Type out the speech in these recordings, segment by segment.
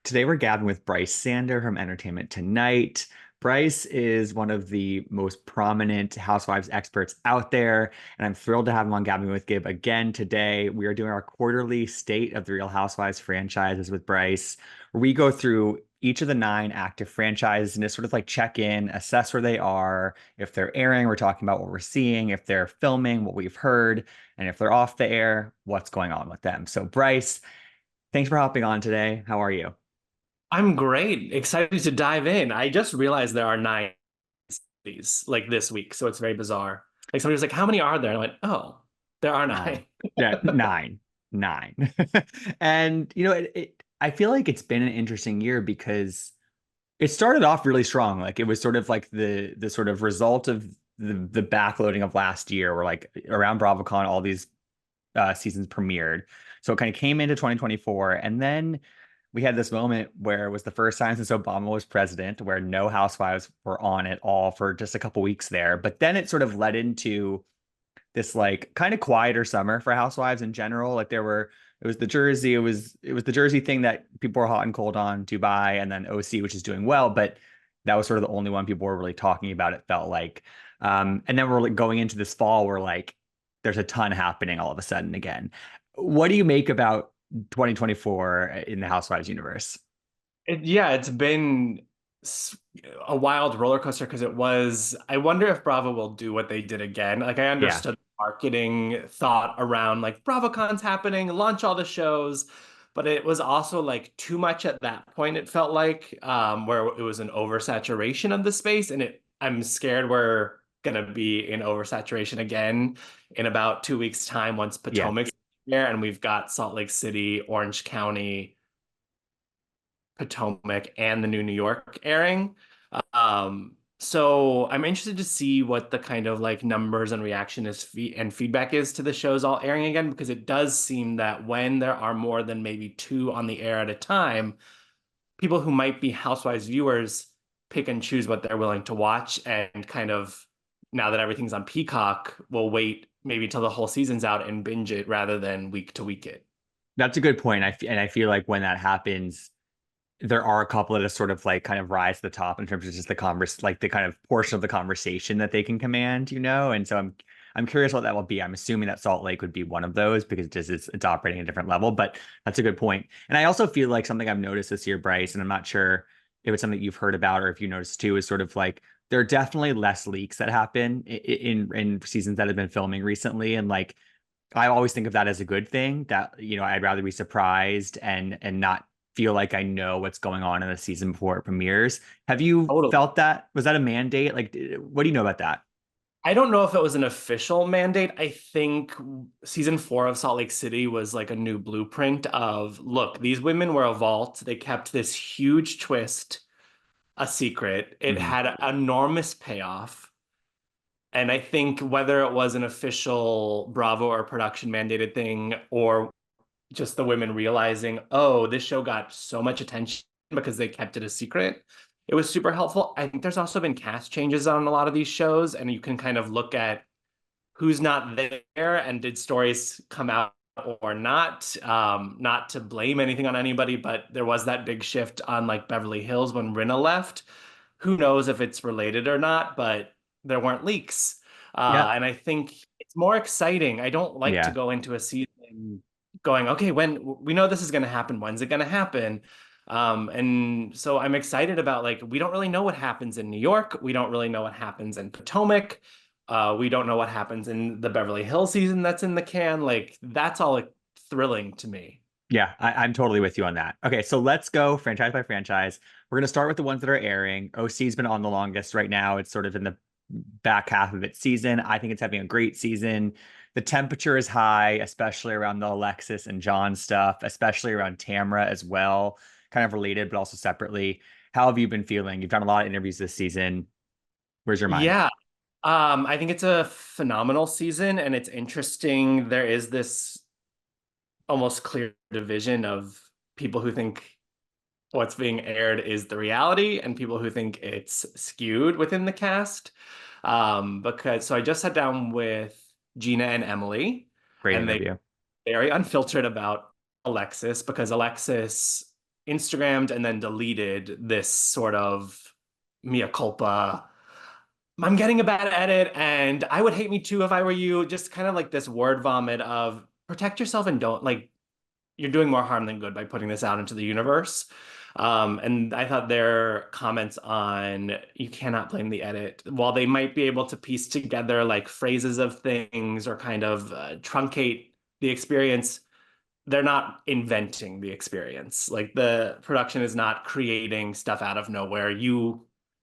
Today we're gabbing with Brice Sander from Entertainment Tonight. Brice is one of the most prominent housewives experts out there, and I'm thrilled to have him on Gabbing with Gib again today. We are doing our quarterly State of the Real Housewives franchises with Brice, where we go through each of the 9 active franchises and just sort of like check in, assess where they are. If they're airing, we're talking about what we're seeing. If they're filming, what we've heard. And if they're off the air, what's going on with them. So, Brice, thanks for hopping on today. How are you? I'm great. Excited to dive in. I just realized there are nine cities like this week, so it's very bizarre. Like somebody was like, "How many are there?" And I went, "Oh, there are Nine. nine." Yeah, nine. Nine. And I feel like it's been an interesting year because it started off really strong. Like it was sort of like the sort of result of the backloading of last year, where like around BravoCon, all these seasons premiered. So it kind of came into 2024, and then we had this moment where it was the first time since Obama was president where no housewives were on at all for just a couple weeks there. But then it sort of led into this like kind of quieter summer for housewives in general. Like it was the Jersey, it was the Jersey thing that people were hot and cold on, Dubai, and then OC, which is doing well, but that was sort of the only one people were really talking about, it felt like. And then we're like going into this fall where like there's a ton happening all of a sudden again. What do you make about 2024 in the Housewives universe? Yeah, it's been s- a wild roller coaster because it was. I wonder if Bravo will do what they did again. Like I Yeah. understood the marketing thought around like BravoCon's happening, launch all the shows, but it was also like too much at that point. It felt like where it was an oversaturation of the space, and I'm scared we're gonna be in oversaturation again in about 2 weeks' time once Yeah. Potomac's there, and we've got Salt Lake City, Orange County. Potomac and the New York airing. So I'm interested to see what the kind of like numbers and reaction is and feedback is to the shows all airing again, because it does seem that when there are more than maybe two on the air at a time, people who might be Housewives viewers pick and choose what they're willing to watch, and kind of now that everything's on Peacock, will wait maybe till the whole season's out and binge it rather than week to week it. That's a good point. And I feel like when that happens, there are a couple that are sort of like kind of rise to the top in terms of just the like the kind of portion of the conversation that they can command, And so I'm curious what that will be. I'm assuming that Salt Lake would be one of those because it's operating at a different level, but that's a good point. And I also feel like something I've noticed this year, Brice, and I'm not sure if it's something you've heard about or if you noticed too, is sort of like there are definitely less leaks that happen in seasons that have been filming recently. And like I always think of that as a good thing that, I'd rather be surprised and not feel like I know what's going on in the season before it premieres. Have you Totally. felt that? Was that a mandate? Like, what do you know about that? I don't know if it was an official mandate. I think season 4 of Salt Lake City was like a new blueprint of, look, these women were a vault. They kept this huge twist a secret. It Mhm. had an enormous payoff. And I think whether it was an official Bravo or production mandated thing, or just the women realizing, oh, this show got so much attention because they kept it a secret. It was super helpful. I think there's also been cast changes on a lot of these shows, and you can kind of look at who's not there and did stories come out or not. Not to blame anything on anybody, but there was that big shift on like Beverly Hills when Rinna left. Who knows if it's related or not, but there weren't leaks. Yeah. And I think it's more exciting. I don't like to Yeah. go into a season going, okay, when we know this is going to happen, when's it going to happen? And so I'm excited about, like, we don't really know what happens in New York. We don't really know what happens in Potomac. We don't know what happens in the Beverly Hills season that's in the can. Like, that's all like thrilling to me. Yeah, I'm totally with you on that. Okay, so let's go franchise by franchise. We're going to start with the ones that are airing. OC's been on the longest right now. It's sort of in the back half of its season. I think it's having a great season. The temperature is high, especially around the Alexis and John stuff, especially around Tamra as well, kind of related, but also separately. How have you been feeling? You've done a lot of interviews this season. Where's your mind? Yeah, I think it's a phenomenal season, and it's interesting. There is this almost clear division of people who think what's being aired is the reality, and people who think it's skewed within the cast. Because so I just sat down with Gina and Emily, Great and they interview. very unfiltered about Alexis, because Alexis Instagrammed and then deleted this sort of mea culpa. I'm getting a bad edit, and I would hate me too if I were you. Just kind of like this word vomit of protect yourself and don't like you're doing more harm than good by putting this out into the universe. And I thought their comments on you cannot blame the edit, while they might be able to piece together like phrases of things or kind of truncate the experience, they're not inventing the experience. Like the production is not creating stuff out of nowhere.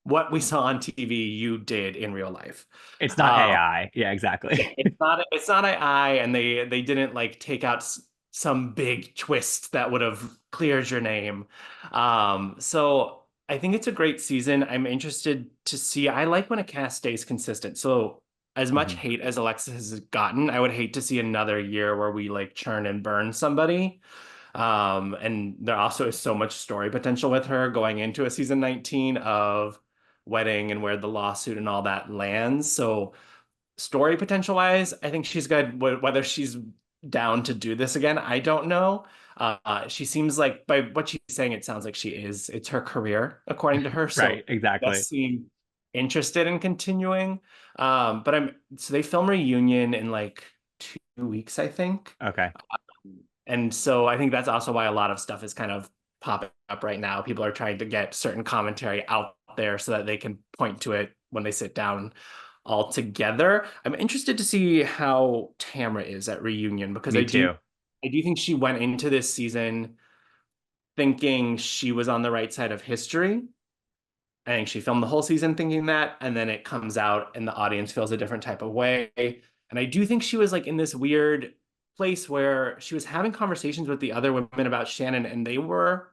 What we saw on TV, you did in real life. It's not Um, AI. Yeah, exactly. it's not AI, and they didn't like take out some big twist that would have cleared your name. So I think it's a great season. I'm interested to see. I like when a cast stays consistent. So as much Mhm. hate as Alexis has gotten, I would hate to see another year where we like churn and burn somebody. And there also is so much story potential with her going into a season 19 of wedding and where the lawsuit and all that lands. So story potential wise, I think she's good. Whether she's down to do this again, I don't know. She seems like by what she's saying, it sounds like she is. It's her career, according to her. So Right, exactly. does seem interested in continuing. But I'm so they film reunion in like 2 weeks, I think. Okay. And so I think that's also why a lot of stuff is kind of popping up right now. People are trying to get certain commentary out there so that they can point to it when they sit down all together. I'm interested to see how Tamra is at reunion because Me too. I do think she went into this season thinking she was on the right side of history. I think she filmed the whole season thinking that, and then it comes out and the audience feels a different type of way. And I do think she was like in this weird place where she was having conversations with the other women about Shannon, and they were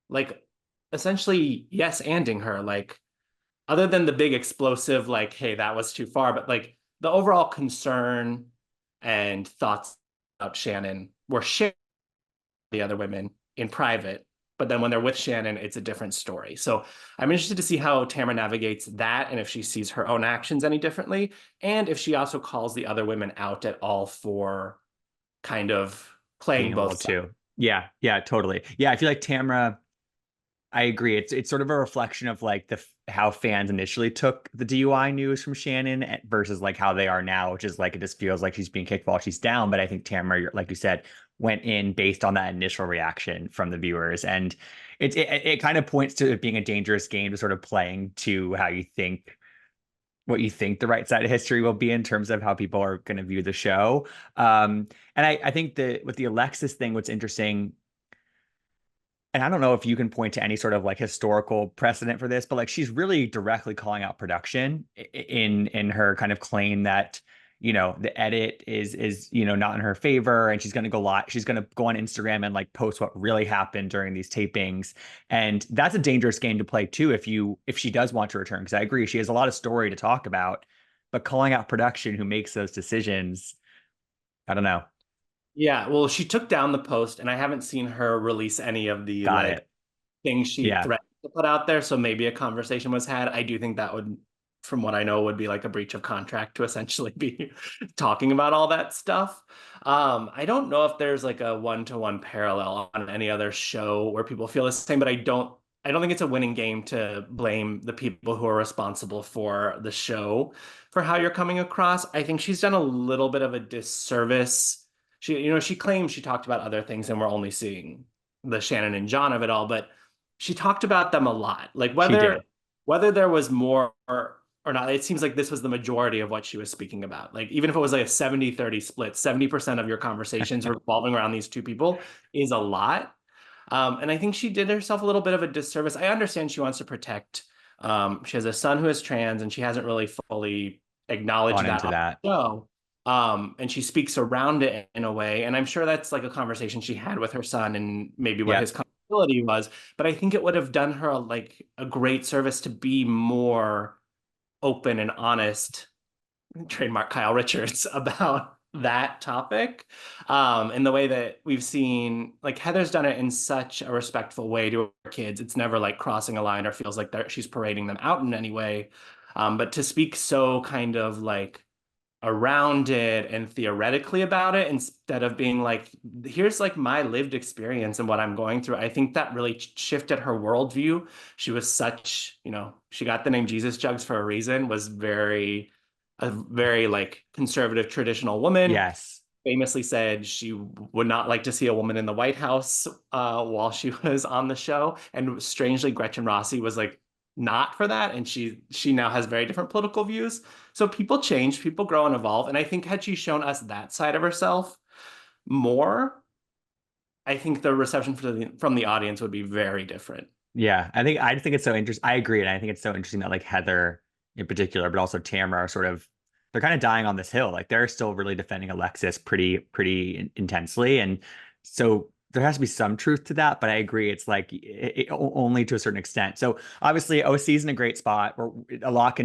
like essentially yes anding her, like other than the big explosive, like, hey, that was too far, but like the overall concern and thoughts about Shannon were shared with the other women in private. But then when they're with Shannon, it's a different story. So I'm interested to see how Tamara navigates that and if she sees her own actions any differently. And if she also calls the other women out at all for kind of Being playing a little both sides. too. Yeah, yeah, totally. Yeah, I feel like Tamra, I agree. It's sort of a reflection of like how fans initially took the DUI news from Shannon versus like how they are now, which is like it just feels like she's being kicked while she's down. But I think Tamara, like you said, went in based on that initial reaction from the viewers, and it kind of points to it being a dangerous game to sort of playing to how you think what you think the right side of history will be in terms of how people are going to view the show. And I think that with the Alexis thing, what's interesting, and I don't know if you can point to any sort of like historical precedent for this, but like she's really directly calling out production in her kind of claim that the edit is not in her favor, and she's going to go on Instagram and like post what really happened during these tapings. And that's a dangerous game to play too if she does want to return, because I agree she has a lot of story to talk about, but calling out production who makes those decisions, I don't know. Yeah, well, she took down the post, and I haven't seen her release any of the Got like it. things she Yeah. threatened to put out there. So maybe a conversation was had. I do think that would, from what I know, would be like a breach of contract to essentially be talking about all that stuff. I don't know if there's like a one-to-one parallel on any other show where people feel the same, but I don't think it's a winning game to blame the people who are responsible for the show for how you're coming across. I think she's done a little bit of a disservice. She claims she talked about other things and we're only seeing the Shannon and John of it all, but she talked about them a lot. Like She whether did. whether there was more or not, it seems like this was the majority of what she was speaking about. Like even if it was like a 70-30 split, 70% of your conversations revolving around these two people is a lot. And I think she did herself a little bit of a disservice. I understand she wants to protect. She has a son who is trans, and she hasn't really fully acknowledged Gone that into on that. the show. And she speaks around it in a way. And I'm sure that's like a conversation she had with her son and maybe what Yeah. his comfortability was. But I think it would have done her like a great service to be more open and honest, trademark Kyle Richards, about that topic. In the way that we've seen, like Heather's done it in such a respectful way to her kids. It's never like crossing a line or feels like she's parading them out in any way. But to speak so kind of like around it and theoretically about it instead of being like, here's like my lived experience and what I'm going through. I think that really shifted her worldview. She was such, she got the name Jesus Jugs for a reason, was a very like conservative traditional woman. Yes. Famously said she would not like to see a woman in the White House while she was on the show. And strangely, Gretchen Rossi was like not for that, and she now has very different political views. So people change, people grow and evolve, and I think had she shown us that side of herself more, I think the reception from the audience would be very different. Yeah, I just think it's so interesting. I agree, and I think it's so interesting that like Heather in particular, but also Tamara are sort of they're kind of dying on this hill. Like they're still really defending Alexis pretty intensely, and so there has to be some truth to that. But I agree, it's like only to a certain extent. So obviously, OC is in a great spot. Where a lot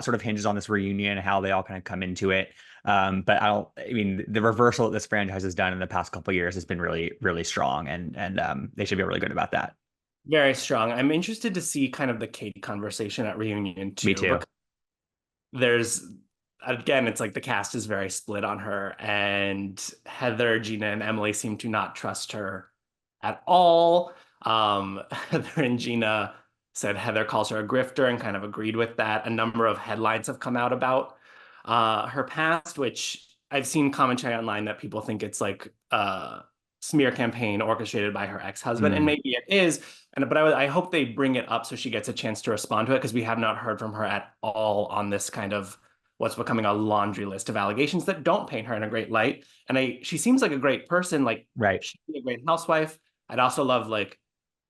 sort of hinges on this reunion, how they all kind of come into it. But I mean, the reversal that this franchise has done in the past couple of years has been really strong, and they should feel really good about that. Very strong. I'm interested to see kind of the Katie conversation at reunion Me too, too. because there's again, it's like the cast is very split on her, and Heather, Gina, and Emily seem to not trust her at all. Heather and Gina said Heather calls her a grifter and kind of agreed with that. A number of headlines have come out about her past, which I've seen commentary online that people think it's like a smear campaign orchestrated by her ex-husband, and Mm, maybe it is. But I hope they bring it up so she gets a chance to respond to it, because we have not heard from her at all on this kind of what's becoming a laundry list of allegations that don't paint her in a great light. And she seems like a great person, like right. she'd be a great housewife. I'd also love like,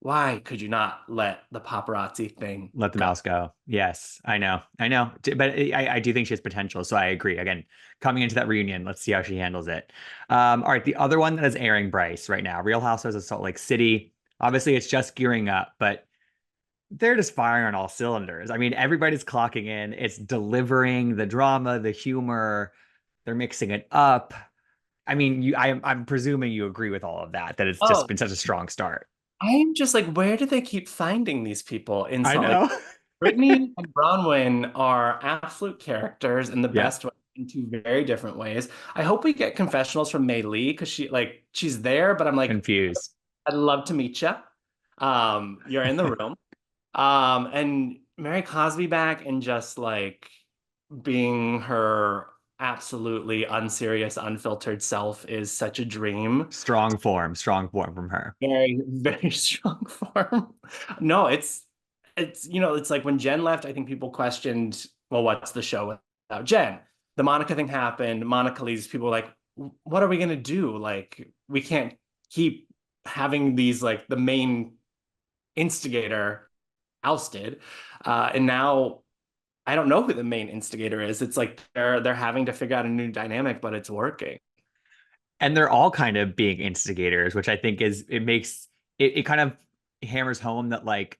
why could you not let the paparazzi thing Let the go? mouse go. Yes, I know. I know. But I do think she has potential. So I agree. Again, coming into that reunion, let's see how she handles it. All right. The other one that is airing Brice right now, Real Housewives of Salt Lake City. Obviously, it's just gearing up, but they're just firing on all cylinders. I mean, everybody's clocking in. It's delivering the drama, the humor. They're mixing it up. I mean, I'm presuming you agree with all of that, that it's just Oh, been such a strong start. I'm just like, where do they keep finding these people in I Salt Lake? know. Brittany and Bronwyn are absolute characters in the Yeah. best way, in two very different ways. I hope we get confessionals from Mei Lee, because she's there, but I'm like, Confused. I'd love to meet you. You're in the room. And Mary Cosby back and just like being her absolutely unserious, unfiltered self is such a dream. Strong form from her. Very, very strong form. No, it's like when Jen left, I think people questioned, well, what's the show without Jen? The Monica thing happened. Monica leaves. People were like, what are we gonna do? Like, we can't keep having these like the main instigator ousted. And now I don't know who the main instigator is. It's like they're having to figure out a new dynamic, but it's working. And they're all kind of being instigators, which I think is it makes it kind of hammers home that like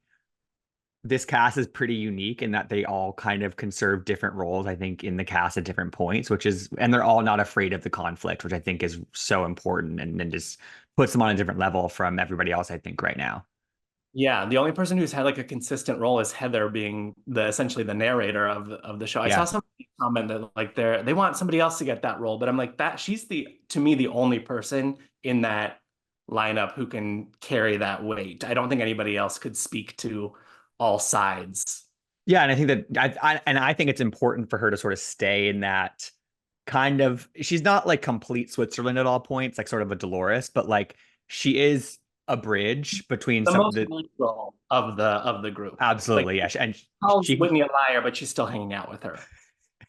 this cast is pretty unique in that they all kind of can serve different roles, I think, in the cast at different points, which is and they're all not afraid of the conflict, which I think is so important and just puts them on a different level from everybody else, I think, right now. Yeah, the only person who's had like a consistent role is Heather being the essentially the narrator of the show. I saw Yeah. somebody comment that like they want somebody else to get that role, but I'm like that she's the to me the only person in that lineup who can carry that weight. I don't think anybody else could speak to all sides. Yeah, and I think that I think it's important for her to sort of stay in that kind of she's not like complete Switzerland at all points, like sort of a Dolores, but like she is a bridge between The some most the neutral of the group. Like absolutely, yeah. And calls she Whitney a liar, but she's still hanging out with her.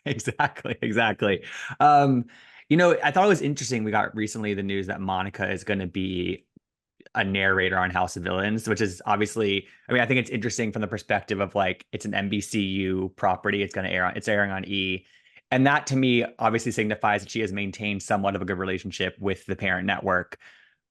exactly. Um, I thought it was interesting. We got recently the news that Monica is going to be a narrator on House of Villains, which is obviously, I mean, I think it's interesting from the perspective of like it's an NBCU property. It's airing on E. And that to me obviously signifies that she has maintained somewhat of a good relationship with the parent network,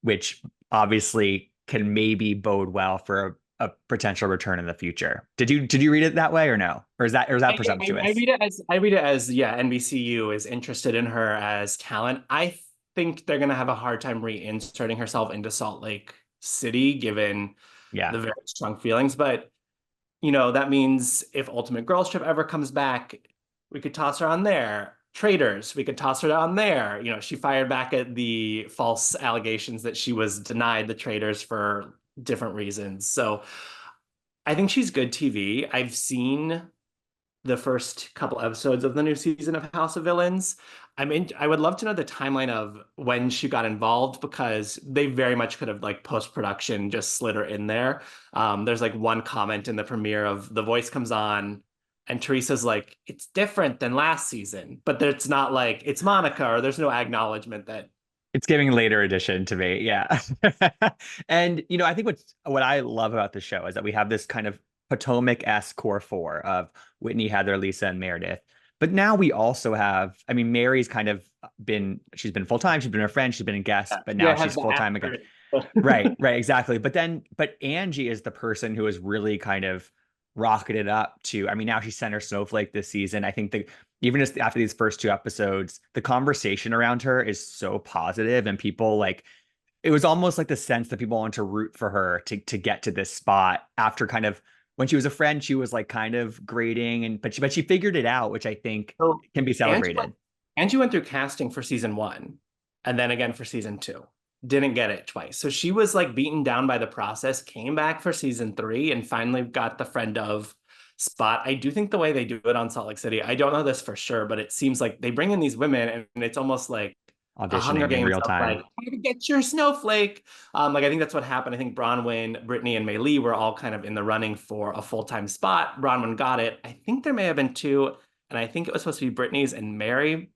which obviously can maybe bode well for a potential return in the future. Did you read it that way or no? Or is that I presumptuous? read it as yeah, NBCU is interested in her as talent. I think they're gonna have a hard time reinserting herself into Salt Lake City given Yeah. the very strong feelings. But that means if Ultimate Girls Trip ever comes back, we could toss her on there. traitors. We could toss her down there. You know, she fired back at the false allegations that she was denied the traitors for different reasons. So I think she's good TV. I've seen the first couple episodes of the new season of House of Villains. I would love to know the timeline of when she got involved because they very much could have like post-production just slid her in there. There's like one comment in the premiere of The Voice comes on and Teresa's like, it's different than last season, but it's not like it's Monica or there's no acknowledgement that It's giving later edition to me. Yeah. And I think what I love about the show is that we have this kind of Potomac-esque core four of Whitney, Heather, Lisa, and Meredith. But now we also have, I mean, Mary's kind of she's been full time, she's been a friend, she's been a guest, but now yeah, has she's the full time again. actor. Right, right, exactly. But Angie is the person who has really kind of rocketed up to, I mean, now she's center snowflake this season. I think that even just after these first two episodes, the conversation around her is so positive and people like it was almost like the sense that people want to root for her to get to this spot after kind of when she was a friend, she was like kind of grating and but she figured it out, which I think So can be celebrated. Angie went through casting for season one and then again for season two. Didn't get it twice. So she was like beaten down by the process, came back for season three, and finally got the friend of spot. I do think the way they do it on Salt Lake City, I don't know this for sure, but it seems like they bring in these women and it's almost like a Hunger Auditioning in Games real of time. like, get your snowflake. Like I think that's what happened. I think Bronwyn, Brittany, and Mei Lee were all kind of in the running for a full-time spot. Bronwyn got it. I think there may have been two, and I think it was supposed to be Brittany's and Mary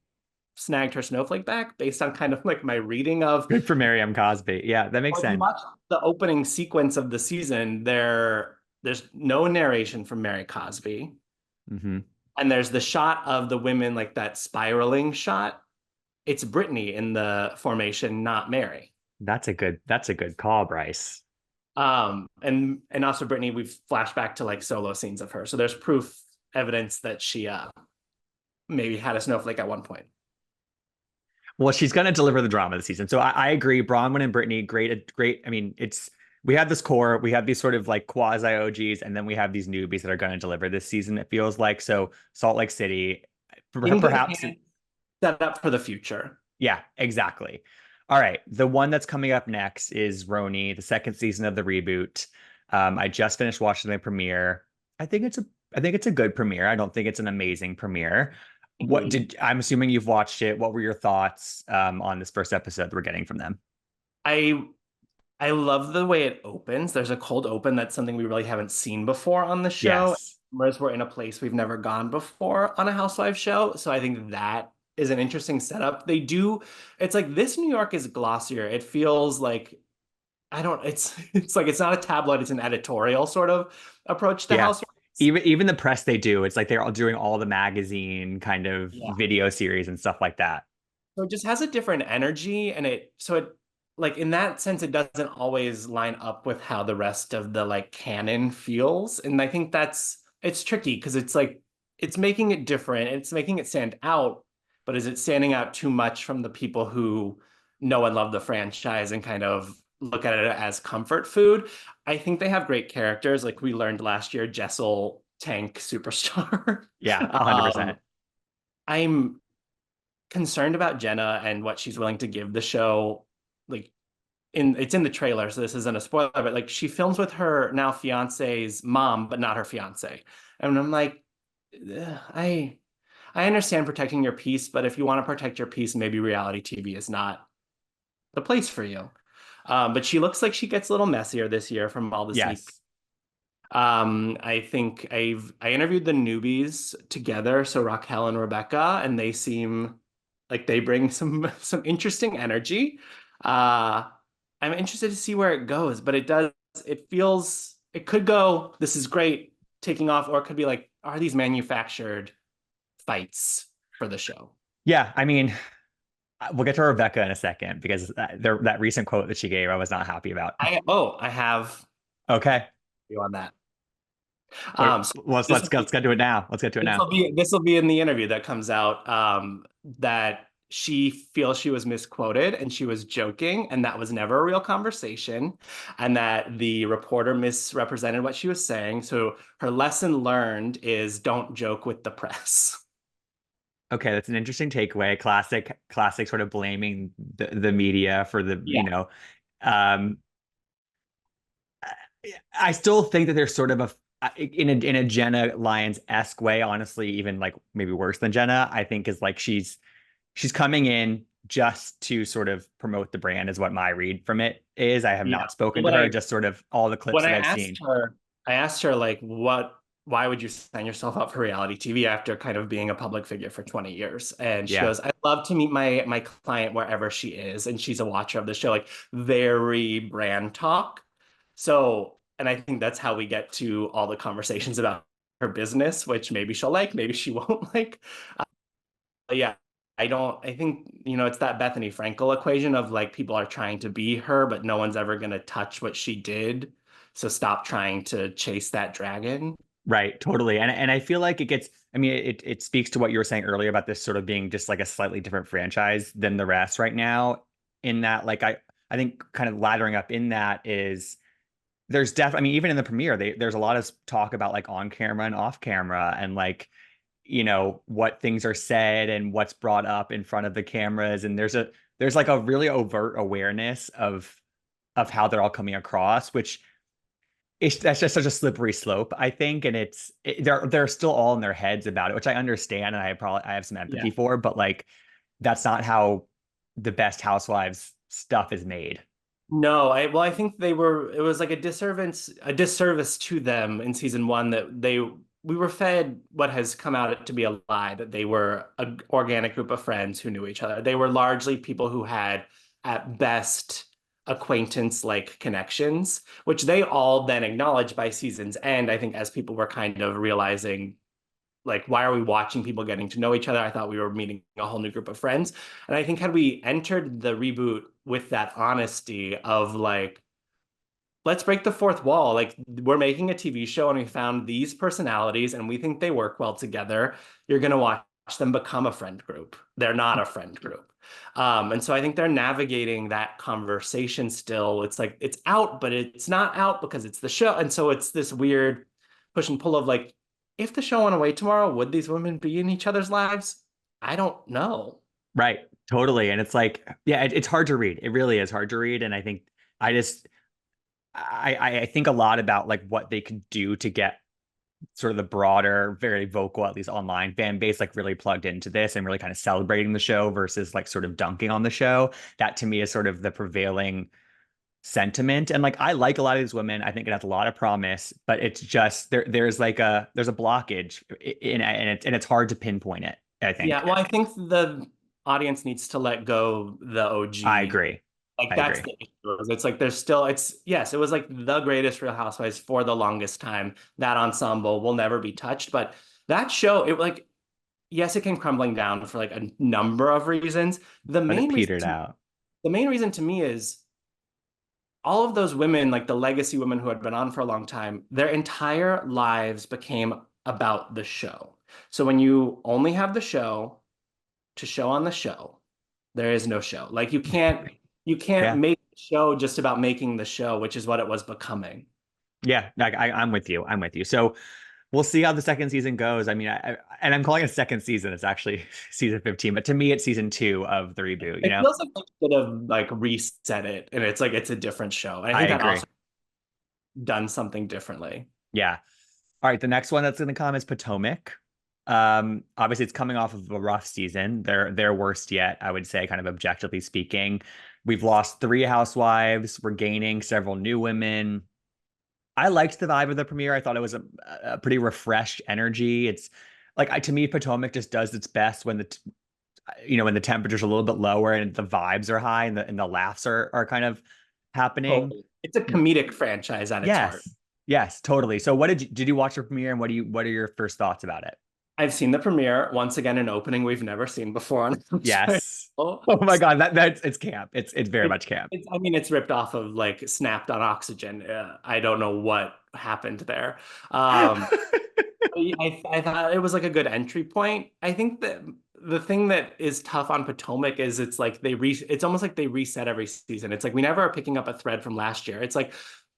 snagged her snowflake back based on kind of like my reading of Good for Miriam Cosby. Yeah, that makes well, if you sense. watch the opening sequence of the season, there's no narration from Mary Cosby. Hmm. And there's the shot of the women, like that spiraling shot. It's Brittany in the formation, not Mary. That's a good call, Brice. And also Brittany, we've flashed back to like solo scenes of her. So there's proof, evidence that she maybe had a snowflake at one point. Well, she's going to deliver the drama this season. So I agree. Bronwyn and Brittany, great, great. I mean, we have this core, we have these sort of like quasi OGs, and then we have these newbies that are going to deliver this season. It feels like so. Salt Lake City, In good perhaps. hands, set up for the future. Yeah, exactly. All right, the one that's coming up next is Roni, the second season of the reboot. I just finished watching the premiere. I think it's a, I think it's a good premiere. I don't think it's an amazing premiere. I'm assuming you've watched it. What were your thoughts on this first episode that we're getting from them? I I love the way it opens. There's a cold open that's something we really haven't seen before on the show. Yes. Whereas we're in a place we've never gone before on a Housewives show. So I think that is an interesting setup. It's like this New York is glossier. It feels like it's like it's not a tabloid, it's an editorial sort of approach to Yeah. Housewives. Even the press they do, it's like they're all doing all the magazine kind of Yeah. video series and stuff like that. So it just has a different energy and it like in that sense it doesn't always line up with how the rest of the like canon feels. And I think it's tricky because it's like it's making it different, it's making it stand out, but is it standing out too much from the people who know and love the franchise and kind of look at it as comfort food? I think they have great characters. Like we learned last year, Jessel tank superstar. Yeah, um, 100%. I'm concerned about Jenna and what she's willing to give the show. Like it's in the trailer, so this isn't a spoiler, but like she films with her now fiance's mom, but not her fiance. And I'm like, I I understand protecting your peace, but if you want to protect your peace, maybe reality TV is not the place for you. But she looks like she gets a little messier this year from all the sneak. Yes. I think I interviewed the newbies together, so Raquel and Rebecca, and they seem like they bring some interesting energy. Uh, I'm interested to see where it goes, but it could go, this is great, taking off, or it could be like, are these manufactured fights for the show? Yeah, I mean, we'll get to Rebecca in a second because that recent quote that she gave, I was not happy about. I have Okay. you on that. What, So let's get to it now. Let's get to it now. this will be in the interview that comes out, that she feels she was misquoted and she was joking and that was never a real conversation and that the reporter misrepresented what she was saying. So her lesson learned is don't joke with the press. Okay, that's an interesting takeaway. Classic sort of blaming the media for the, Yeah. um, I still think that there's sort of in a Jenna Lyons-esque way, honestly, even like maybe worse than Jenna, I think is like she's coming in just to sort of promote the brand is what my read from it is. I have Yeah. not spoken to When her, I just sort of all the clips when that I I've seen. asked her, like, why would you sign yourself up for reality TV after kind of being a public figure for 20 years? And she Yeah. goes, I'd love to meet my client wherever she is. And she's a watcher of the show, like very brand talk. So, and I think that's how we get to all the conversations about her business, which maybe she'll like, maybe she won't like. Yeah, I think, it's that Bethany Frankel equation of like people are trying to be her, but no one's ever going to touch what she did. So stop trying to chase that dragon. Right, totally. And I feel like it gets, I mean, it speaks to what you were saying earlier about this sort of being just like a slightly different franchise than the rest right now. In that, like I think kind of laddering up in that is there's definitely, I mean, even in the premiere, there's a lot of talk about like on camera and off camera and like, what things are said and what's brought up in front of the cameras. And there's like a really overt awareness of how they're all coming across, which that's just such a slippery slope, I think, and they're still all in their heads about it, which I understand and I have some empathy Yeah. for, but like that's not how the best housewives stuff is made. No, I think it was like a disservice to them in season one that we were fed what has come out to be a lie, that they were an organic group of friends who knew each other. They were largely people who had at best acquaintance like connections, which they all then acknowledged by season's end. I think as people were kind of realizing, like, why are we watching people getting to know each other? I thought we were meeting a whole new group of friends. And I think had we entered the reboot with that honesty of like, let's break the fourth wall. Like, we're making a TV show and we found these personalities and we think they work well together. You're going to watch them become a friend group. They're not a friend group. And so I think they're navigating that conversation still. It's like it's out, but it's not out because it's the show. And so it's this weird push and pull of like, if the show went away tomorrow, would these women be in each other's lives? I don't know. Right, totally. And it's like, yeah, it's hard to read. It really is hard to read. And I think I just I think a lot about like what they could do to get sort of the broader, very vocal, at least online fan base, like really plugged into this and really kind of celebrating the show versus like sort of dunking on the show. That to me is sort of the prevailing sentiment. And like I like a lot of these women. I think it has a lot of promise, but it's just there's a blockage and it's hard to pinpoint it, I think. Yeah, well, I think the audience needs to let go the I OG. agree. Like I that's agree. the issue. It's like there's still it's yes, it was like the greatest Real Housewives for the longest time. That ensemble will never be touched, but that show, it like yes, it came crumbling down for like a number of reasons. The But it main reason petered out. the main reason to me is all of those women, like the legacy women who had been on for a long time, their entire lives became about the show. So when you only have the show to show on the show, there is no show. Like you can't Yeah. make the show just about making the show, which is what it was becoming. Yeah. I'm with you. I'm with you. So we'll see how the second season goes. I mean, and I'm calling it second season. It's actually season 15, but to me, it's season two of the reboot, you It know? feels like they should have like reset it and it's like it's a different show. And I I think that agree. also done something differently. Yeah. All right. The next one that's going to come is Potomac. Obviously it's coming off of a rough season. Their worst yet, I would say, kind of objectively speaking. We've lost three housewives. We're gaining several new women. I liked the vibe of the premiere. I thought it was a pretty refreshed energy. It's like to me, Potomac just does its best when when the temperature's a little bit lower and the vibes are high and the laughs are kind of happening. Totally. It's a comedic franchise at its heart. Yes. Yes, totally. So did you watch the premiere and what are your first thoughts about it? I've seen the premiere. Once again, an opening we've never seen before on a show. Yes. Oh my God, that's it's camp. It's very It, much camp. I mean, it's ripped off of like Snapped on Oxygen. I don't know what happened there. I thought it was like a good entry point. I think that the thing that is tough on Potomac is it's like it's almost like they reset every season. It's like we never are picking up a thread from last year. It's like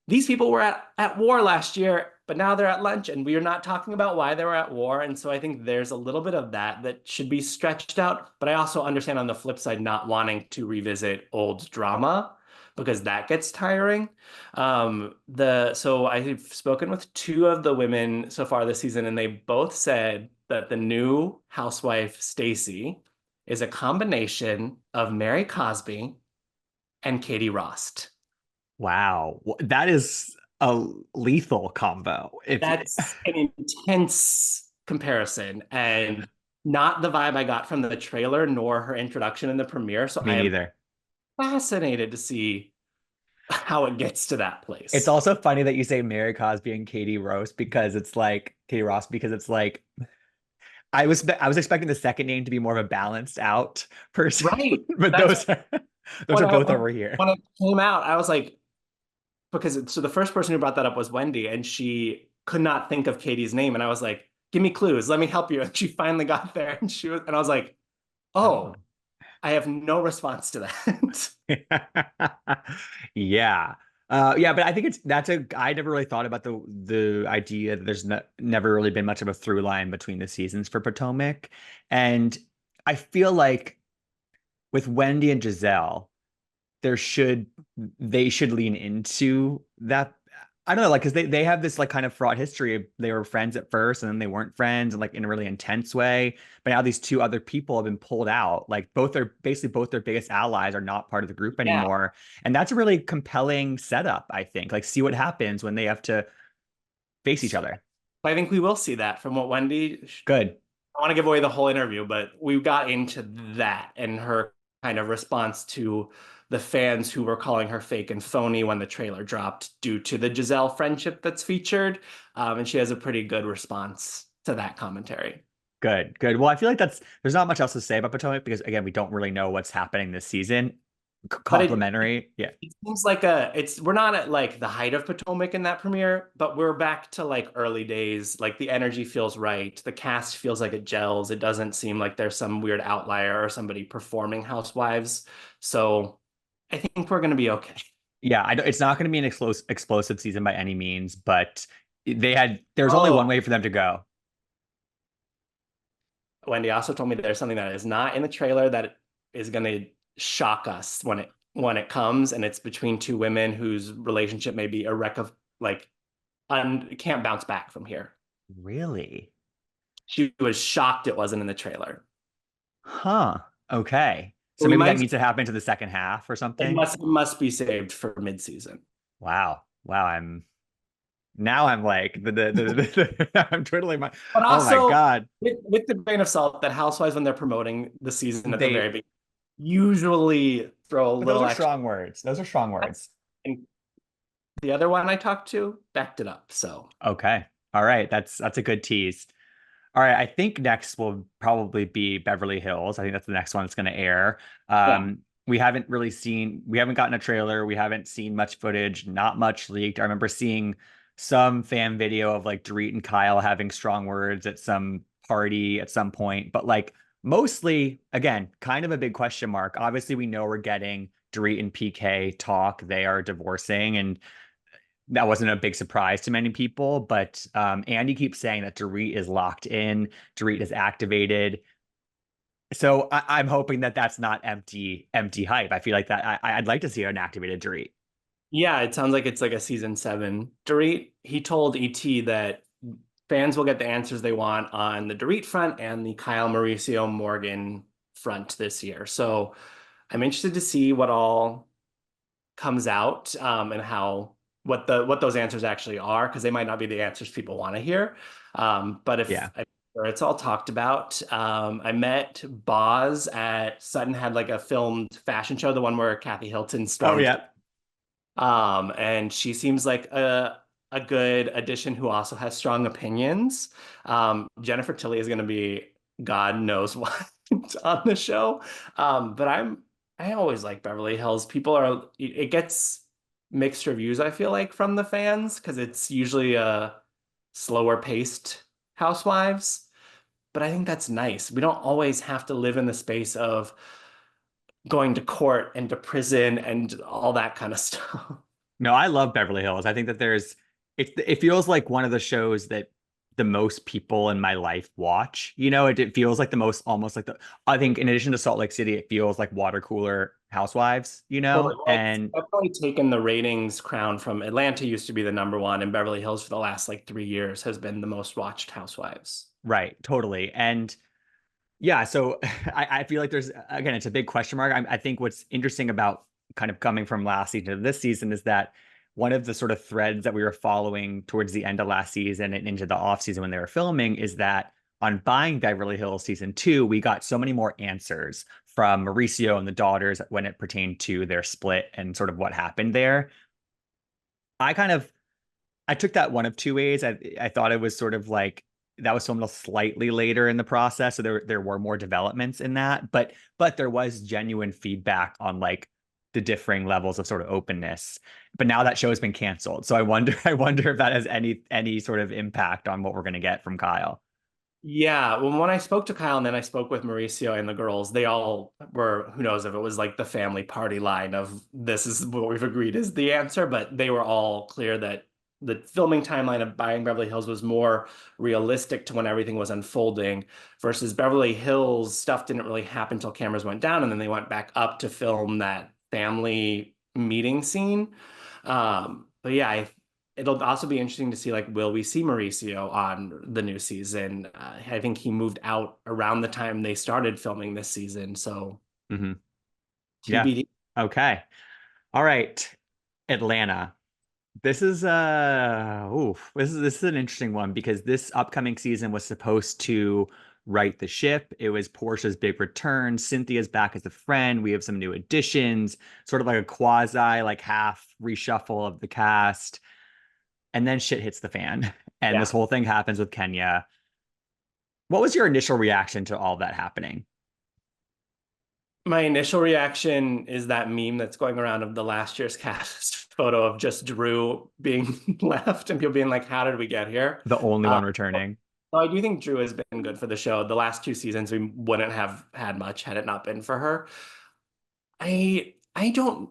these people were at war last year but now they're at lunch and we are not talking about why they were at war. And so I think there's a little bit of that that should be stretched out. But I also understand on the flip side, not wanting to revisit old drama because that gets tiring. So I've spoken with two of the women so far this season, and they both said that the new housewife, Stacy, is a combination of Mary Cosby and Katie Rost. Wow. That is a lethal combo. If That's an intense comparison and not the vibe I got from the trailer nor her introduction in the premiere. So me I am neither. fascinated to see how it gets to that It's place. also funny that you say Mary Cosby and Katie Ross because it's like I was expecting the second name to be more of a balanced out person, Right. but That's those when are I both over here. when it came out, I was like, so the first person who brought that up was Wendy, and she could not think of Katie's name. And I was like, give me clues, let me help you. And she finally got there and I was like, Oh. oh, I have no response to that. Yeah. Yeah, but I think I never really thought about the idea that there's never really been much of a through line between the seasons for Potomac. And I feel like with Wendy and Giselle, there should they should lean into that. I don't know, like, because they have this like kind of fraught history. They were friends at first, and then they weren't friends, and like in a really intense way. But now these two other people have been pulled out. Like both their biggest allies are not part of the group Yeah. anymore, and that's a really compelling setup. I think. Like, see what happens when they have to face each So other. I think we will see that from what Wendy. Good, I want to give away the whole interview, but we got into that and her kind of response to the fans who were calling her fake and phony when the trailer dropped due to the Giselle friendship that's featured. And she has a pretty good response to that commentary. good. Well, I feel like there's not much else to say about Potomac because again, we don't really know what's happening this season. But it Complimentary, yeah. it seems like we're not at like the height of Potomac in that premiere, but we're back to like early days. Like the energy feels right. The cast feels like it gels. It doesn't seem like there's some weird outlier or somebody performing Housewives. So I think we're gonna be okay. Yeah, it's not going to be an explosive season by any means, but there's only one Oh, way for them to go. Wendy also told me there's something that is not in the trailer that is gonna shock us when it comes, and it's between two women whose relationship may be a wreck of like can't bounce back from here. Really? She was shocked it wasn't in the trailer. Huh. Okay. So We maybe that might needs to happen to the second half or it something. must be saved for mid-season. Wow. Wow. I'm like I'm twiddling my, But oh my also God. with the grain of salt that Housewives when they're promoting the season at the very They, beginning usually throw a but those little are extra. strong words. Those are strong words. And the other one I talked to backed it up. So Okay. All right. That's a good tease. All right, I think next will probably be Beverly Hills. I think that's the next one that's going to air. yeah. We haven't gotten a trailer. We haven't seen much footage, not much leaked. I remember seeing some fan video of like Dorit and Kyle having strong words at some party at some point, but like mostly, again, kind of a big question mark. Obviously, we know we're getting Dorit and PK talk. They are divorcing, and that wasn't a big surprise to many people, but Andy keeps saying that Dorit is locked in, Dorit is activated. So I'm hoping that that's not empty hype. I feel like that I'd like to see an activated Dorit. Yeah, it sounds like it's like a season seven. Dorit, he told ET that fans will get the answers they want on the Dorit front and the Kyle Mauricio Morgan front this year. So I'm interested to see what all comes out and how what those answers actually are because they might not be the answers people want to hear. But if Yeah. it's all talked about, I met Boz at Sutton had like a filmed fashion show, the one where Kathy Hilton Oh stormed, yeah. and she seems like a good addition who also has strong opinions. Jennifer Tilly is going to be God knows what on the show. But I always like Beverly Hills. People are it gets mixed reviews, I feel like, from the fans because it's usually a slower paced Housewives. But I think that's nice. We don't always have to live in the space of going to court and to prison and all that kind of stuff. No, I love Beverly Hills. I think that there's it feels like one of the shows that the most people in my life watch. You know, it feels like the most almost like the I think in addition to Salt Lake City, it feels like water cooler housewives, you Totally. know? Well, it's And definitely taken the ratings crown from Atlanta used to be the number one, and Beverly Hills for the last like 3 years has been the most watched Housewives. right, totally. And yeah, so I feel like there's again, it's a big question mark. I think what's interesting about kind of coming from last season to this season is that one of the sort of threads that we were following towards the end of last season and into the off season when they were filming is that on Buying Beverly Hills season two, we got so many more answers from Mauricio and the daughters when it pertained to their split and sort of what happened there. I kind of I took that one of two ways. I thought it was sort of like that was filmed slightly later in the process, so there were more developments in that, but there was genuine feedback on like the differing levels of sort of openness. But now that show has been canceled, so I wonder if that has any sort of impact on what we're going to get from Kyle. Yeah, when I spoke to Kyle and then I spoke with Mauricio and the girls, they all were, who knows if it was like the family party line of this is what we've agreed is the answer, but they were all clear that the filming timeline of Buying Beverly Hills was more realistic to when everything was unfolding versus Beverly Hills stuff didn't really happen until cameras went down and then they went back up to film that family meeting scene. But yeah, it'll also be interesting to see like will we see Mauricio on the new season? I think he moved out around the time they started filming this season, so Hmm. Yeah. TBD. Okay. All right. Atlanta. This is this is an interesting one because this upcoming season was supposed to right the ship. It was Portia's big return. Cynthia's back as a friend. We have some new additions, sort of like a quasi like half reshuffle of the cast. And then shit hits the fan. And this Yeah. whole thing happens with Kenya. What was your initial reaction to all that happening? My initial reaction is that meme that's going around of the last year's cast photo of just Drew being left and people being like, how did we get here? The only Uh, one returning. so I do think Drew has been good for the show. The last two seasons, we wouldn't have had much had it not been for her. I don't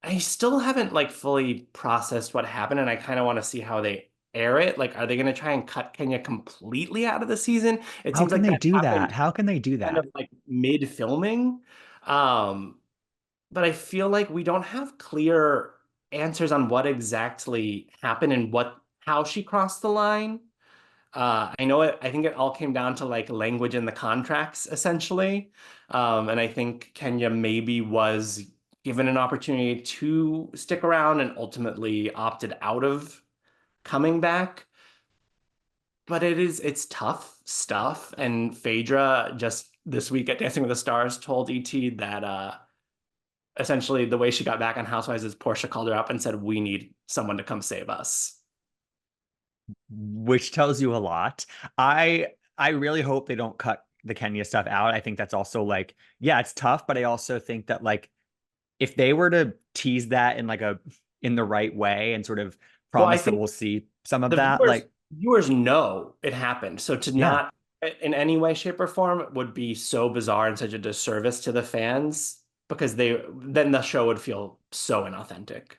I still haven't like fully processed what happened, and I kind of want to see how they air it. Like, are they going to try and cut Kenya completely out of the season? It How seems can like they that do that? happened How can they do kind of that? like mid filming. Um, but I feel like we don't have clear answers on what exactly happened and what how she crossed the line. I know it, I think it all came down to like language in the contracts essentially. And I think Kenya maybe was given an opportunity to stick around and ultimately opted out of coming back. But it's tough stuff. And Phaedra just this week at Dancing with the Stars told ET that essentially the way she got back on Housewives is Portia called her up and said, "We need someone to come save us." Which tells you a lot. I really hope they don't cut the Kenya stuff out. I think that's also like, yeah, it's tough, but I also think that like if they were to tease that in like a in the right way and sort of Well, I promise that think we'll see some of the that, like viewers know it happened. So to yeah. not in any way, shape, or form would be so bizarre and such a disservice to the fans because they then the show would feel so inauthentic.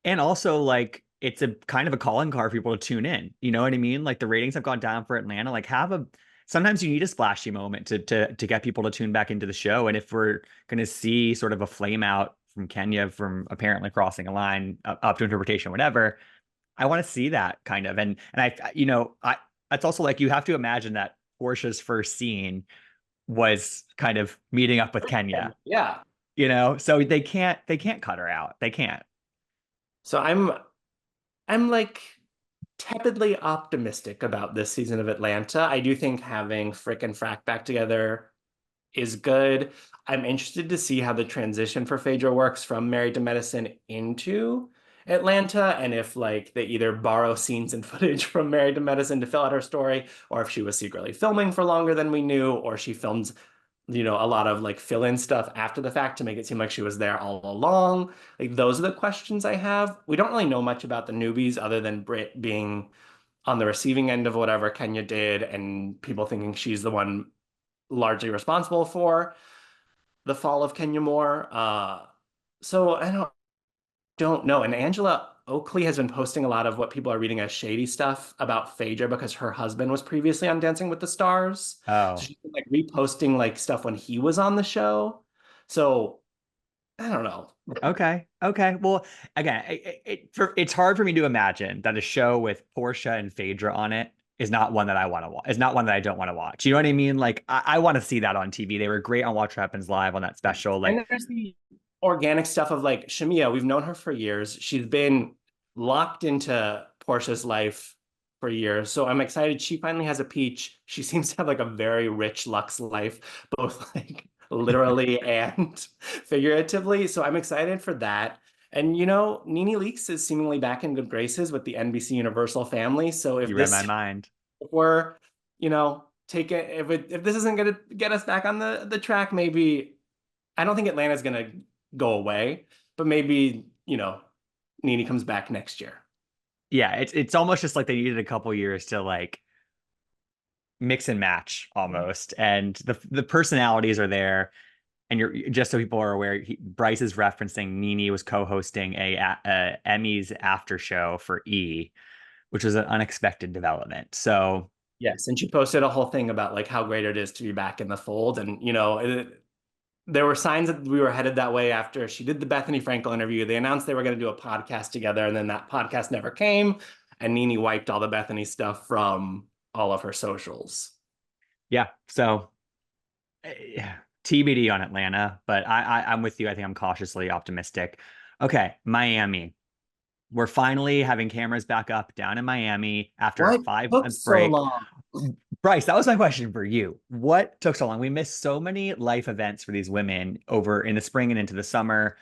And also like it's a kind of a calling card for people to tune in. You know what I mean? Like the ratings have gone down for Atlanta. Like have a sometimes you need a splashy moment to get people to tune back into the show. And if we're gonna see sort of a flame out from Kenya from apparently crossing a line up to interpretation, whatever, I want to see that kind of. And I it's also like you have to imagine that Portia's first scene was kind of meeting up with And Kenya, yeah. you know? So they can't cut her out. They can't. So I'm like tepidly optimistic about this season of Atlanta. I do think having Frick and Frack back together is good. I'm interested to see how the transition for Phaedra works from Married to Medicine into Atlanta, and if like they either borrow scenes and footage from Married to Medicine to fill out her story, or if she was secretly filming for longer than we knew, or she filmed, a lot of like fill-in stuff after the fact to make it seem like she was there all along. Like those are the questions I have. We don't really know much about the newbies other than Britt being on the receiving end of whatever Kenya did, and people thinking she's the one largely responsible for the fall of Kenya Moore. So I don't know. And Angela, Oakley has been posting a lot of what people are reading as shady stuff about Phaedra because her husband was previously on Dancing with the Stars. So Oh, she's been like reposting like stuff when he was on the show. So I don't know. okay. Okay. Well, again, it's hard for me to imagine that a show with Portia and Phaedra on it is not one that I want to watch. Is not one that I don't want to watch. You know what I mean? Like, I want to see that on TV. They were great on Watch What Happens Live on that special. And Like, there's the organic stuff of like Shamia. We've known her for years. She's been locked into Portia's life for years. So I'm excited. She finally has a peach. She seems to have like a very rich Lux life, both like literally and figuratively. So I'm excited for that. And you know, Nene Leakes is seemingly back in good graces with the NBC Universal family. So you read my mind. if we're, you know, take it if this isn't gonna get us back on the track, maybe I don't think Atlanta's gonna go away, but maybe, you know, Nene comes back next year. Yeah, it's almost just like they needed a couple years to like mix and match almost, and the personalities are there. And you're just so people are aware, Brice is referencing Nene was co-hosting a Emmys after show for E, which was an unexpected development. So Yes, and she posted a whole thing about like how great it is to be back in the fold, and you know, there were signs that we were headed that way after she did the Bethany Frankel interview. They announced they were going to do a podcast together, and then that podcast never came, and Nene wiped all the Bethany stuff from all of her socials. yeah, so TBD on Atlanta, but I'm with you. I think I'm cautiously optimistic. Okay, Miami. We're finally having cameras back up down in Miami after a What five took month so break. long? Brice, that was my question for you. What took so long? We missed so many life events for these women over in the spring and into the summer.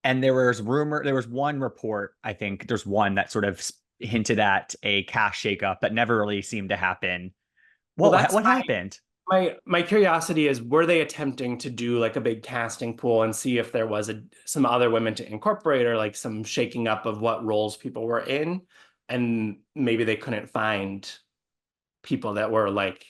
And there was one report, I think there's one that sort of hinted at a cash shakeup that never really seemed to happen. Well, that's What happened? my curiosity is, were they attempting to do like a big casting pool and see if there was some other women to incorporate, or like some shaking up of what roles people were in, and maybe they couldn't find people that were like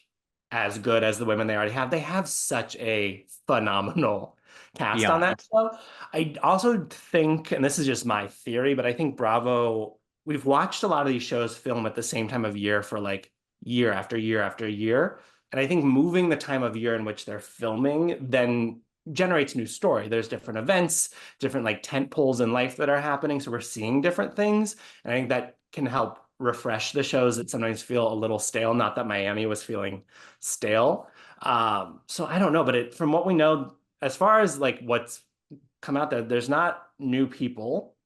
as good as the women they already have. They have such a phenomenal cast on that Beyond. show. I also think, and this is just my theory, but I think Bravo, we've watched a lot of these shows film at the same time of year for like year after year after year. And I think moving the time of year in which they're filming then generates new story. There's different events, different like tent poles in life that are happening. So we're seeing different things. And I think that can help refresh the shows that sometimes feel a little stale. Not that Miami was feeling stale. So I don't know, but from what we know, as far as like what's come out there, there's not new people.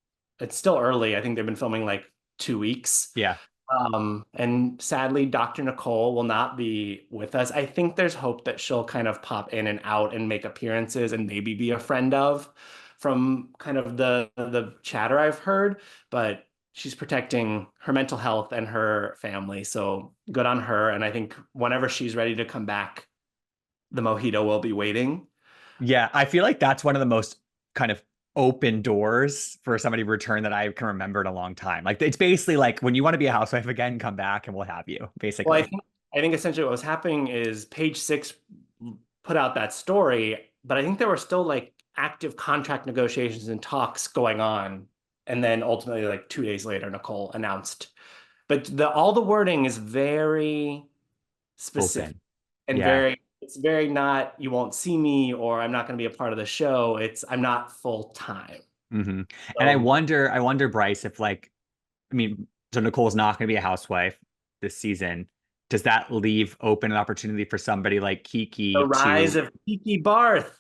It's still early. I think they've been filming like 2 weeks. Yeah. And sadly, Dr. Nicole will not be with us. I think there's hope that she'll kind of pop in and out and make appearances and maybe be a friend of, from kind of the chatter I've heard, but she's protecting her mental health and her family. So good on her. And I think whenever she's ready to come back, the mojito will be waiting. Yeah. I feel like that's one of the most kind of open doors for somebody to return that I can remember in a long time. Like it's basically like when you want to be a housewife again, come back and we'll have you, Well, basically. I think essentially what was happening is Page Six put out that story, but I think there were still like active contract negotiations and talks going on. And then ultimately, like 2 days later, Nicole announced. But all the wording is very specific Open. and Yeah. it's very not, you won't see me, or I'm not going to be a part of the show. It's, I'm not full time. Hmm. And So I wonder, Brice, if like, I mean, so Nicole's not going to be a housewife this season. Does that leave open an opportunity for somebody like the Kiki rise to? of Kiki Barth.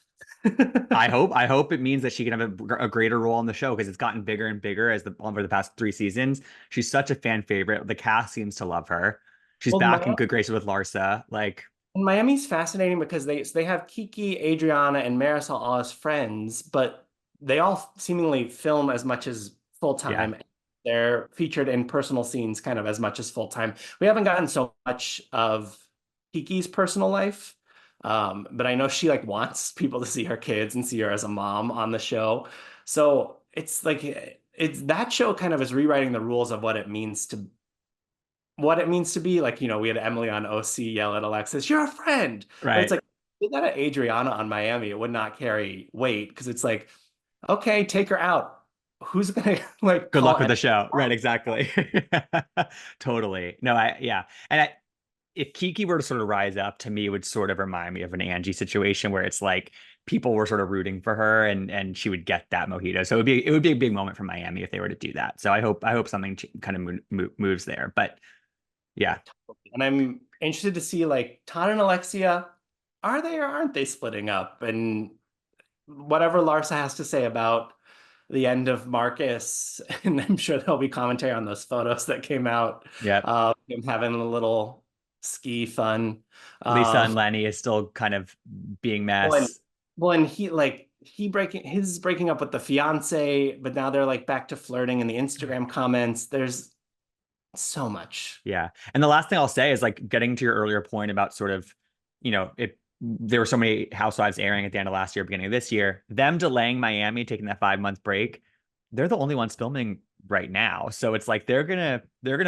I hope it means that she can have a greater role in the show because it's gotten bigger and bigger as over the past 3 seasons. She's such a fan favorite. The cast seems to love her. She's Well, back in good graces with Larsa. Like, Miami's fascinating because they have Kiki, Adriana, and Marisol all as friends, but they all seemingly film as much as full yeah, time. They're featured in personal scenes kind of as much as full time. We haven't gotten so much of Kiki's personal life, but I know she like wants people to see her kids and see her as a mom on the show. So it's like it's that show kind of is rewriting the rules of what it means to be like, you know, we had Emily on OC yell at Alexis, "You're a friend." But it's right. like, did that at Adriana on Miami, it would not carry weight because it's like, okay, take her out. who's gonna like Good call luck with it? the show. Right, exactly. Totally. No, if Kiki were to sort of rise up, to me, it would sort of remind me of an Angie situation where it's like people were sort of rooting for her and she would get that mojito. So it would be a big moment for Miami if they were to do that. So I hope something kind of moves there. But yeah, And I'm interested to see like Todd and Alexia, are they or aren't they splitting up? And whatever Larsa has to say about the end of Marcus, and I'm sure there'll be commentary on those photos that came out yeah. of him having a little ski fun. Lisa Um, and Lenny is still kind of being well, and mess. he breaking up with the fiance, but now they're like back to flirting in the Instagram comments. There's so much. Yeah. And the last thing I'll say is like getting to your earlier point about sort of, it there were so many housewives airing at the end of last year, beginning of this year, them delaying Miami, taking that 5 month break, they're the only ones filming right now. So it's like they're gonna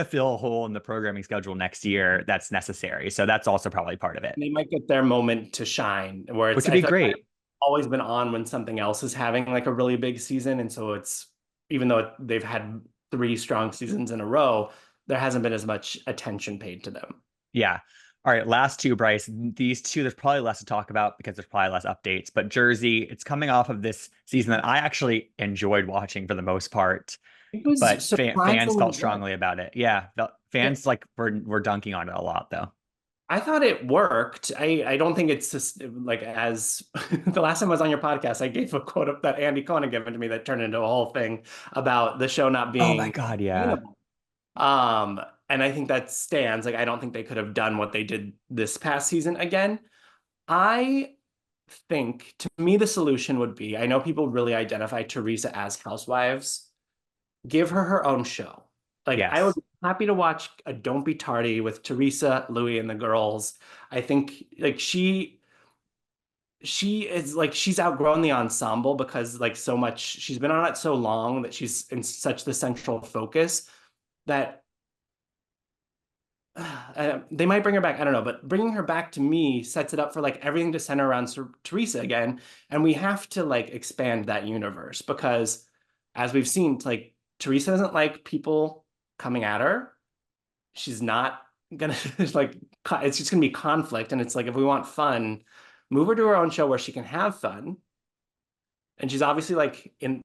fill a hole in the programming schedule next year that's necessary. So that's also probably part of it. They might get their moment to shine where Which it's would I be feel like great. always been on when something else is having like a really big season. And so it's, even though they've had three strong seasons in a row, there hasn't been as much attention paid to them. Yeah. All right, last two, Brice. These two, there's probably less to talk about because there's probably less updates. But Jersey, it's coming off of this season that I actually enjoyed watching for the most part. It was But fans surprisingly felt good. strongly about it. Yeah, Yeah, fans like were dunking on it a lot though. I thought it worked. I don't think it's just like as the last time I was on your podcast, I gave a quote up that Andy Cohen had given to me that turned into a whole thing about the show not Oh my being God, yeah, sustainable. Um, and I think that stands. Like, I don't think they could have done what they did this past season again. I think to me the solution would be, I know people really identify Teresa as Housewives. Give her her own show. Like I would yes, be happy to watch a Don't Be Tardy with Teresa, Louis, and the girls. I think like she is like she's outgrown the ensemble because like so much she's been on it so long that she's in such the central focus that they might bring her back. I don't know, but bringing her back to me sets it up for like everything to center around Teresa again, and we have to like expand that universe because, as we've seen, like Teresa doesn't like people coming at her. She's not gonna like it's just gonna be conflict, and it's like if we want fun, move her to her own show where she can have fun, and she's obviously like in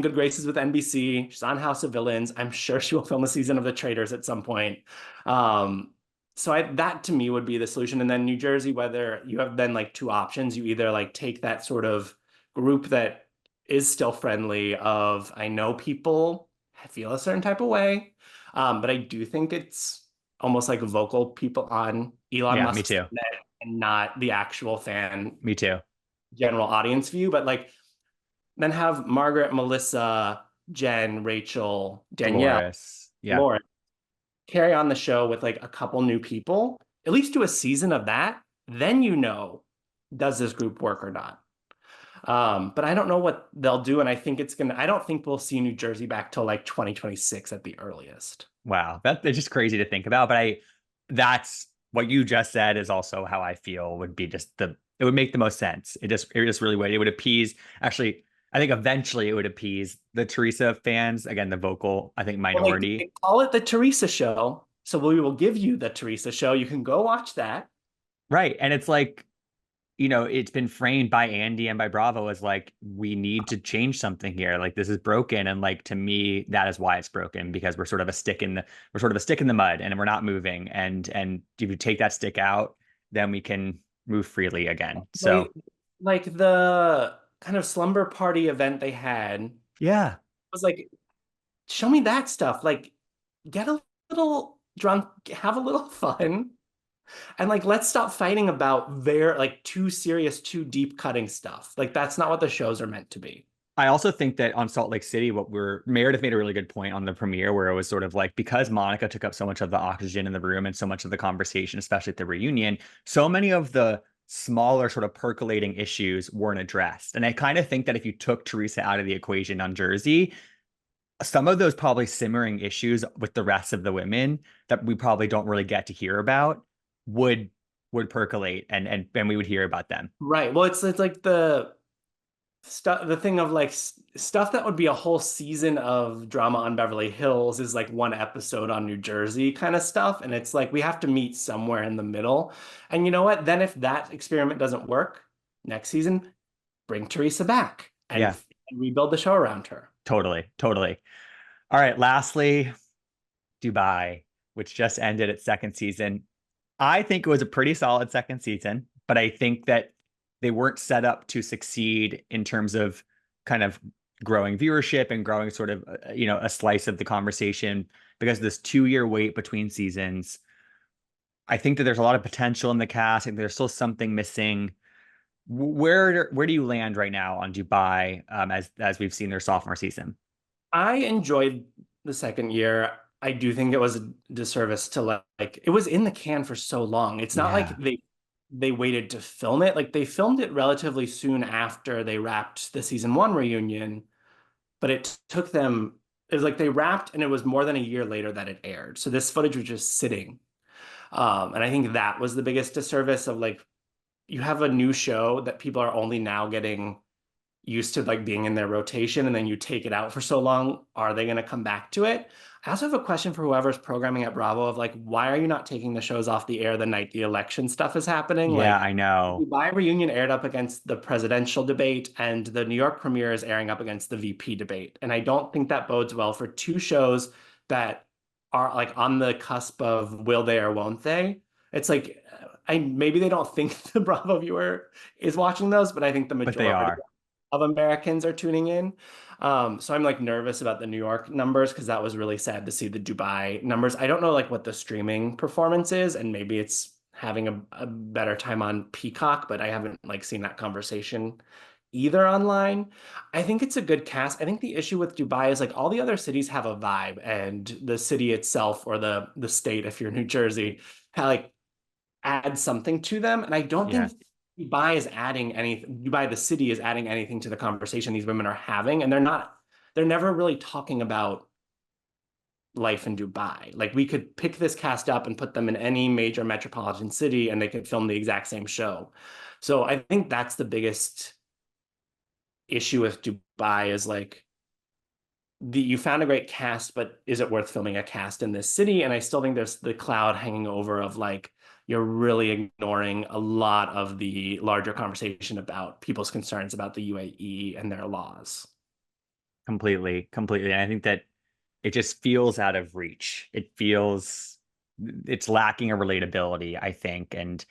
good graces with NBC. She's on House of Villains. I'm sure she will film a season of The Traitors at some point. Um, so that to me would be the solution. And then New Jersey, whether you have then like two options, you either like take that sort of group that is still friendly of I know people feel a certain type of way, but I do think it's almost like vocal people on Elon yeah, me Musk's too, net and not the actual fan me too. general audience view, but like then have Margaret, Melissa, Jen, Rachel, Danielle, Dolores, yeah. Lauren carry on the show with like a couple new people, at least do a season of that. Then you know, does this group work or not? But I don't know what they'll do. And I think I don't think we'll see New Jersey back till like 2026 at the earliest. Wow, that's just crazy to think about. But that's what you just said is also how I feel would be it would make the most sense. It just really would. It would appease, actually, I think eventually it would appease the Teresa fans, again, the vocal, I think, Well, minority. they call it the Teresa show. So we will give you the Teresa show. You can go watch that. Right. And it's like, it's been framed by Andy and by Bravo as like, we need to change something here. Like this is broken. And like to me, that is why it's broken because we're sort of a stick in the mud and we're not moving. And if you take that stick out, then we can move freely again. So Like the kind of slumber party event they had yeah. was like, show me that stuff. Like, get a little drunk, have a little fun, and like let's stop fighting about their like too serious, too deep cutting stuff. Like that's not what the shows are meant to be. I also think that on Salt Lake City, Meredith made a really good point on the premiere where it was sort of like because Monica took up so much of the oxygen in the room and so much of the conversation, especially at the reunion, so many of the smaller sort of percolating issues weren't addressed. And I kind of think that if you took Teresa out of the equation on Jersey, some of those probably simmering issues with the rest of the women that we probably don't really get to hear about would would percolate and we would hear about them. Right. Well, it's like the stuff, the thing of like stuff that would be a whole season of drama on Beverly Hills is like one episode on New Jersey kind of stuff. And it's like we have to meet somewhere in the middle. And you know what? Then if that experiment doesn't work next season, bring Teresa back Yeah, and rebuild the show around her. totally, totally. All right, lastly, Dubai, which just ended its second season. I think it was a pretty solid second season, but I think that they weren't set up to succeed in terms of kind of growing viewership and growing sort of a slice of the conversation because of this 2 year wait between seasons. I think that there's a lot of potential in the cast, and there's still something missing. Where do you land right now on Dubai as we've seen their sophomore season? I enjoyed the second year. I do think it was a disservice to like it was in the can for so long. It's not Yeah, like they waited to film it. Like they filmed it relatively soon after they wrapped the season one reunion, but it took them, it was like they wrapped and it was more than a year later that it aired. So this footage was just sitting. And I think that was the biggest disservice of like you have a new show that people are only now getting used to like being in their rotation and then you take it out for so long, are they going to come back to it? I also have a question for whoever's programming at Bravo of like, why are you not taking the shows off the air the night the election stuff is happening? yeah, Like, I know. Dubai Reunion aired up against the presidential debate, and the New York premiere is airing up against the VP debate. And I don't think that bodes well for two shows that are like on the cusp of will they or won't they? It's like, I maybe they don't think the Bravo viewer is watching those, but I think the But they majority are of Americans are tuning in. So I'm like nervous about the New York numbers because that was really sad to see the Dubai numbers. I don't know like what the streaming performance is, and maybe it's having a better time on Peacock, but I haven't like seen that conversation either online. I think it's a good cast. I think the issue with Dubai is like all the other cities have a vibe, and the city itself or the state, if you're New Jersey, like add something to them. And I don't yeah. think Dubai is adding anything. Dubai, the city, is adding anything to the conversation these women are having. And they're never really talking about life in Dubai. Like we could pick this cast up and put them in any major metropolitan city and they could film the exact same show. So I think that's the biggest issue with Dubai is like you found a great cast, but is it worth filming a cast in this city? And I still think there's the cloud hanging over of like you're really ignoring a lot of the larger conversation about people's concerns about the UAE and their laws. Completely, completely. And I think that it just feels out of reach. It's lacking a relatability, I think. And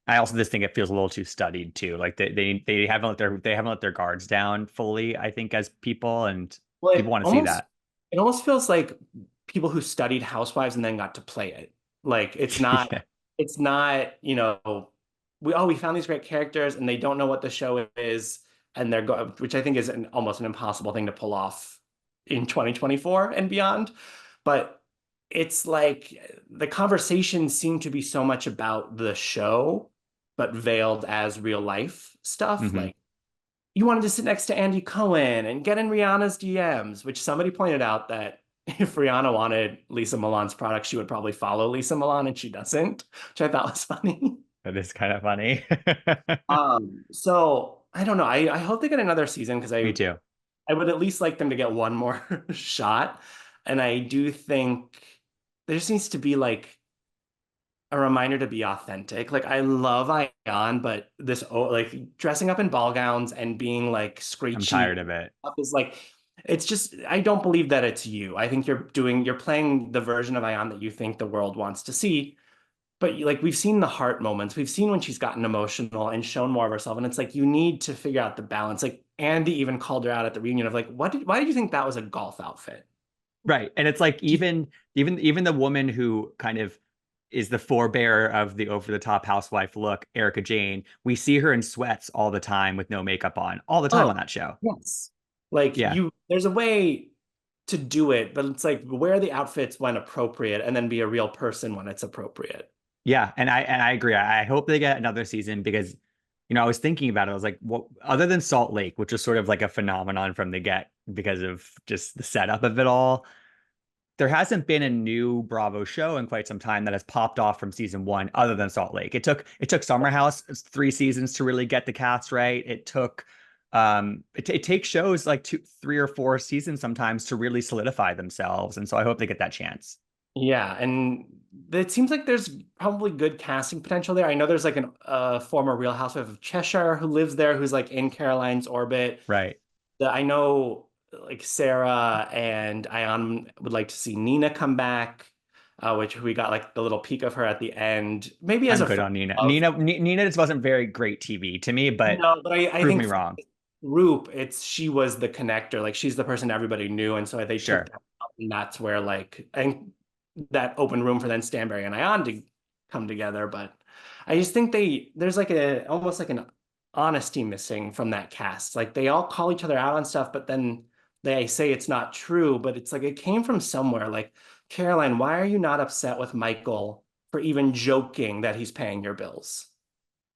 I also just think it feels a little too studied too. Like they haven't let their guards down fully, I think, as people, and Well, people want to see that. it almost feels like people who studied Housewives and then got to play it. Like Yeah. it's not, you know, we found these great characters and they don't know what the show is and they're going, which I think is almost an impossible thing to pull off in 2024 and beyond. But it's like the conversations seem to be so much about the show, but veiled as real life stuff. Hmm. Like you wanted to sit next to Andy Cohen and get in Rihanna's DMs, which somebody pointed out that if Rihanna wanted Lisa Milan's product, she would probably follow Lisa Milan, and she doesn't, which I thought was funny. That is kind of funny. So I don't know. I hope they get another season because Me too. I would at least like them to get one more shot. And I do think there just needs to be like a reminder to be authentic. Like I love Ion, but this like dressing up in ball gowns and being like I'm screechy tired of it. up is like it's just I don't believe that it's you. I think you're playing the version of Ion that you think the world wants to see. But like we've seen the heart moments. We've seen when she's gotten emotional and shown more of herself. And it's like you need to figure out the balance. Like Andy even called her out at the reunion of like, why did you think that was a golf outfit? Right. And it's like She, even the woman who kind of is the forebearer of the over the top housewife look, Erica Jane, we see her in sweats all the time with no makeup on, all the time oh, on that show. yes. Like Yeah. there's a way to do it, but it's like wear the outfits when appropriate and then be a real person when it's appropriate. Yeah, and I agree. I hope they get another season because, I was thinking about it. I was like, what other than Salt Lake, which is sort of like a phenomenon from the get because of just the setup of it all, there hasn't been a new Bravo show in quite some time that has popped off from season one other than Salt Lake. It took Summer House 3 seasons to really get the cast right. It took It takes shows like 3 or 4 seasons sometimes to really solidify themselves. And so I hope they get that chance. Yeah, and it seems like there's probably good casting potential there. I know there's like a former Real Housewife of Cheshire who lives there, who's like in Caroline's orbit. Right. I know like Sarah and Ion would like to see Nina come back, which we got like the little peek of her at the end, maybe as I'm a good friend on Nina. of. Nina just wasn't very great TV to me, but No, but I prove me think for wrong. this group, she was the connector. Like she's the person everybody knew, and so they took Sure. that out, and that's where like I think that opened room for then Stanberry and Ion to come together. But I just think there's like a almost like an honesty missing from that cast. Like they all call each other out on stuff, but then they say it's not true. But it's like it came from somewhere. Like Caroline, why are you not upset with Michael for even joking that he's paying your bills?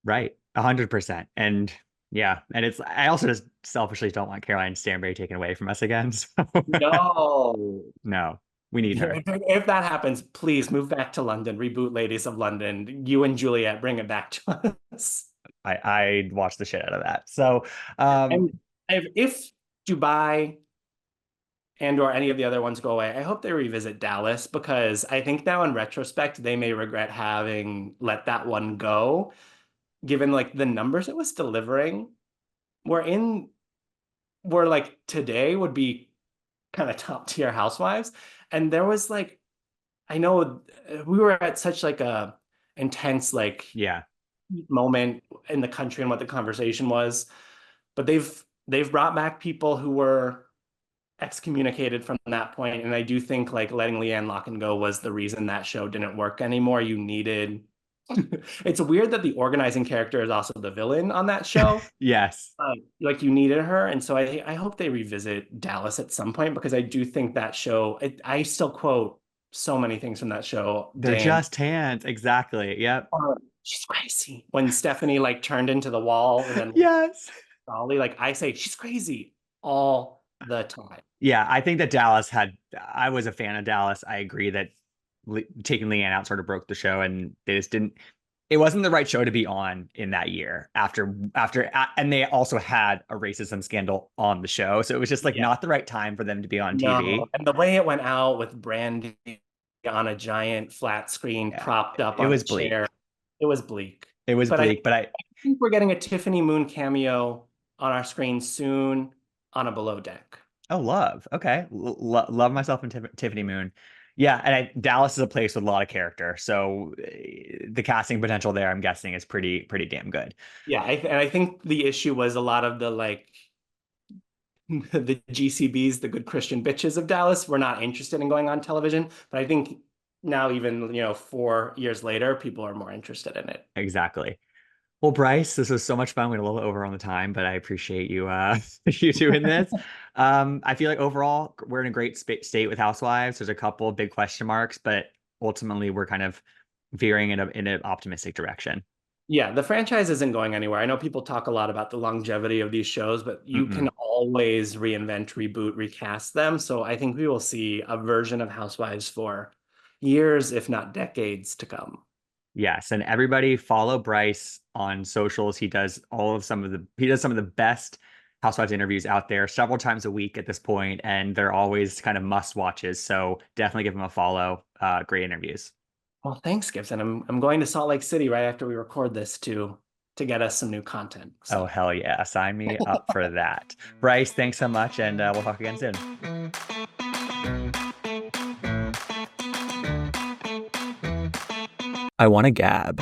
Right. 100%. And yeah, and I also just selfishly don't want Caroline Stanbury taken away from us again. So No. no, we need her. If that happens, please move back to London, reboot Ladies of London. You and Juliet, bring it back to us. I'd watch the shit out of that. So um And if Dubai and or any of the other ones go away, I hope they revisit Dallas because I think now in retrospect they may regret having let that one go, given like the numbers it was delivering. We're in where like today would be kind of top tier housewives. And there was like I know we were at such like a intense like yeah. moment in the country and what the conversation was, but they've brought back people who were excommunicated from that point, and I do think like letting Leanne lock and go was the reason that show didn't work anymore. You needed. It's weird that the organizing character is also the villain on that show. Yes. Like you needed her, and so I hope they revisit Dallas at some point because I do think that show. I still quote so many things from that show. They're Dan, just hands. Exactly. Yep. she's crazy. When Stephanie like turned into the wall and then Yes. Dolly, like I say, she's crazy all the time. Yeah, I think that I was a fan of Dallas. I agree that taking Leanne out sort of broke the show, and they just didn't, it wasn't the right show to be on in that year and they also had a racism scandal on the show. So it was just like Yeah. not the right time for them to be on No. TV. And the way it went out with Brandy on a giant flat screen Yeah, propped up it on a was bleak. chair, it was bleak. It was But I bleak, but think we're getting a Tiffany Moon cameo on our screen soon on a Below Deck. oh, love. Okay. Love myself and Tiffany Moon. Yeah, and Dallas is a place with a lot of character. So the casting potential there, I'm guessing, is pretty damn good. Yeah, and I think the issue was a lot of the like the GCBs, the good Christian bitches of Dallas, were not interested in going on television. But I think now, even 4 years later, people are more interested in it. Exactly. Well, Brice, this was so much fun. We went a little over on the time, but I appreciate you you doing this. I feel like overall we're in a great state with Housewives. There's a couple of big question marks, but ultimately we're kind of veering in an optimistic direction. Yeah, the franchise isn't going anywhere. I know people talk a lot about the longevity of these shows, but you can Mm-mm. always reinvent, reboot, recast them. So I think we will see a version of Housewives for years, if not decades to come. Yes, and everybody follow Brice on socials. He does some of the best Housewives interviews out there several times a week at this point, and they're always kind of must watches. So definitely give him a follow. Great interviews. Well, thanks, Gibson. I'm going to Salt Lake City right after we record this to get us some new content. Oh, So hell yeah. Sign me up for that. Brice, thanks so much, and we'll talk again soon. I want to gab.